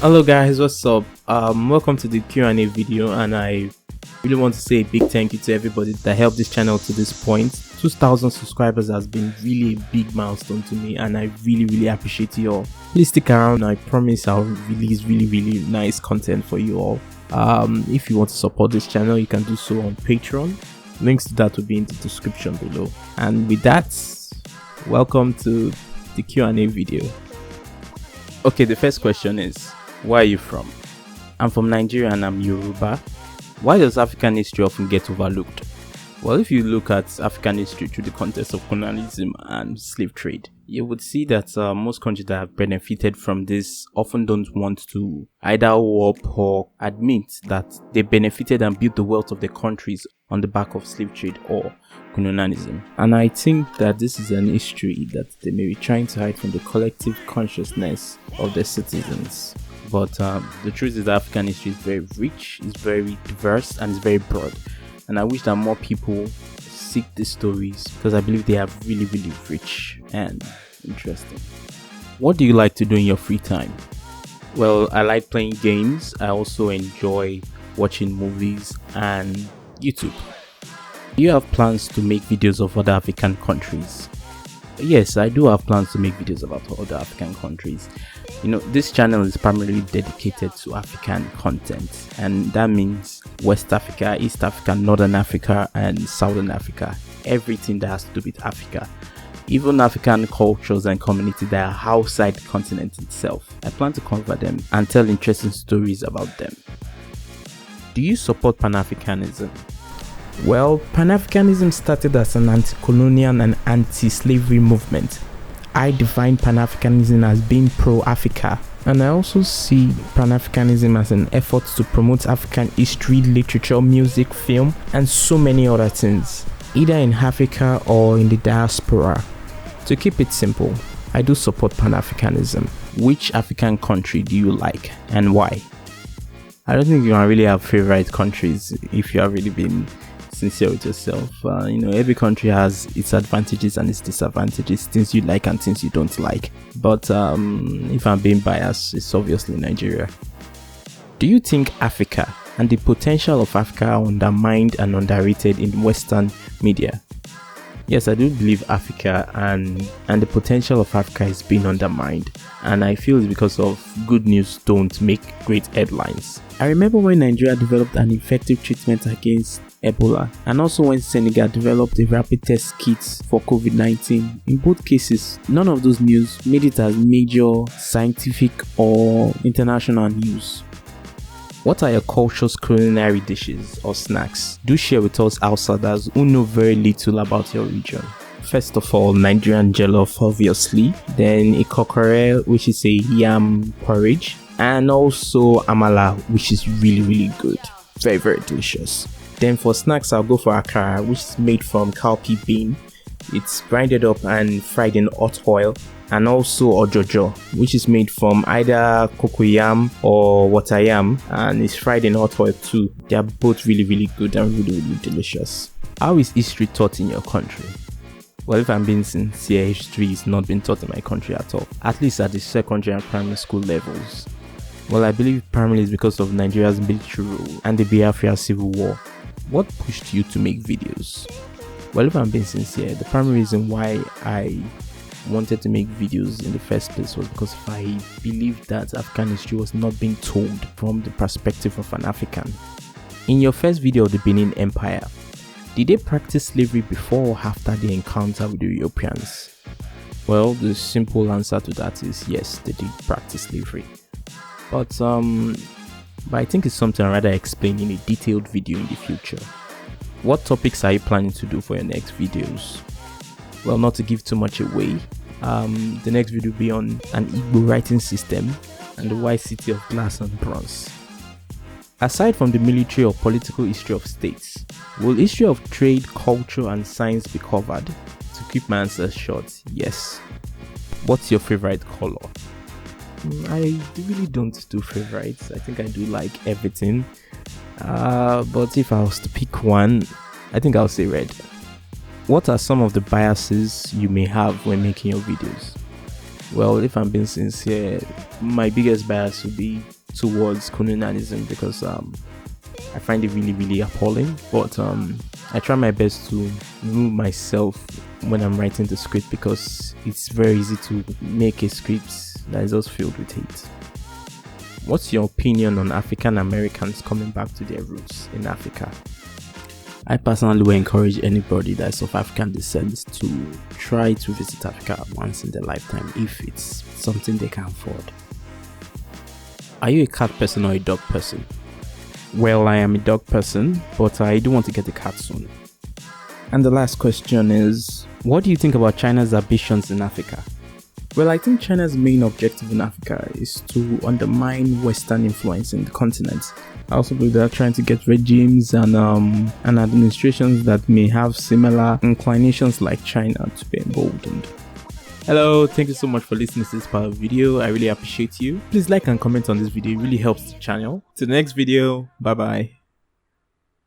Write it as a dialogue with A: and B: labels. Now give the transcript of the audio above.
A: Hello guys, what's up? Welcome to the Q&A video, and I really want to say a big thank you to everybody that helped this channel to this point. 2,000 subscribers has been really a big milestone to me, and I really appreciate you all. Please stick around. I promise I'll release really nice content for you all. If you want to support this channel, you can do so on Patreon. Links to that will be in the description below. And with that, welcome to the Q&A video. Okay, the first question is, where are you from? I'm from Nigeria and I'm Yoruba. Why does African history often get overlooked? Well, if you look at African history through the context of colonialism and slave trade, you would see that most countries that have benefited from this often don't want to either warp or admit that they benefited and built the wealth of their countries on the back of slave trade or colonialism. And I think that this is an history that they may be trying to hide from the collective consciousness of their citizens. But the truth is that African history is very rich, it's very diverse, and it's very broad. And I wish that more people seek these stories because I believe they are really rich and interesting. What do you like to do in your free time? Well, I like playing games. I also enjoy watching movies and YouTube. Do you have plans to make videos of other African countries? Yes, I do have plans to make videos about other African countries. You know, this channel is primarily dedicated to African content, and that means West Africa, East Africa, Northern Africa, and Southern Africa. Everything that has to do with Africa. Even African cultures and communities that are outside the continent itself. I plan to cover them and tell interesting stories about them. Do you support Pan-Africanism? Well, Pan-Africanism started as an anti-colonial and anti-slavery movement. I define Pan-Africanism as being pro-Africa, and I also see Pan-Africanism as an effort to promote African history, literature, music, film, and so many other things, either in Africa or in the diaspora. To keep it simple, I do support Pan-Africanism. Which African country do you like and why? I don't think you can really have favorite countries if you have really been sincere with yourself. Every country has its advantages and its disadvantages, things you like and things you don't like. But if I'm being biased, it's obviously Nigeria. Do you think Africa and the potential of Africa are undermined and underrated in Western media? Yes, I do believe Africa and the potential of Africa is being undermined, and I feel it's because of good news don't make great headlines. I remember when Nigeria developed an effective treatment against Ebola, and also when Senegal developed a rapid test kit for COVID-19. In both cases, none of those news made it as major scientific or international news. What are your culture's culinary dishes or snacks? Do share with us outsiders who know very little about your region. First of all, Nigerian jollof, obviously. Then ikokore, which is a yam porridge. And also amala, which is really good. Very delicious. Then for snacks, I'll go for akara, which is made from cowpea bean. It's grinded up and fried in hot oil. And also ojojo, which is made from either cocoyam or water yam, and it's fried in hot oil too. They are both really good and really delicious. How is history taught in your country? Well, if I'm being sincere, history is not being taught in my country at all, at least at the secondary and primary school levels. Well, I believe primarily it's because of Nigeria's military rule and the Biafra civil war. What pushed you to make videos? Well, if I'm being sincere, the primary reason why I wanted to make videos in the first place was because I believed that African history was not being told from the perspective of an African. In your first video of the Benin Empire, did they practice slavery before or after the encounter with the Europeans? Well, the simple answer to that is yes, they did practice slavery. But I think it's something I'd rather explain in a detailed video in the future. What topics are you planning to do for your next videos? Well, not to give too much away, the next video will be on an Igbo writing system and the white city of glass and bronze. Aside from the military or political history of states, will history of trade, culture and science be covered? To keep my answers short, yes. What's your favorite color? I really don't do favorites. I think I do like everything. But if I was to pick one, I think I'll say red. What are some of the biases you may have when making your videos? Well, if I'm being sincere, my biggest bias would be towards colonialism because I find it really appalling. But I try my best to remove myself when I'm writing the script because it's very easy to make a script that is just filled with hate. What's your opinion on African Americans coming back to their roots in Africa?
B: I personally will encourage anybody that is of African descent to try to visit Africa once in their lifetime if it's something they can afford.
A: Are you a cat person or a dog person?
B: Well, I am a dog person, but I do want to get a cat soon.
A: And the last question is,
B: what do you think about China's ambitions in Africa?
A: Well, I think China's main objective in Africa is to undermine Western influence in the continent. I also believe they're trying to get regimes and administrations that may have similar inclinations like China to be emboldened. Hello, thank you so much for listening to this part of the video. I really appreciate you. Please like and comment on this video, it really helps the channel. To the next video, bye bye.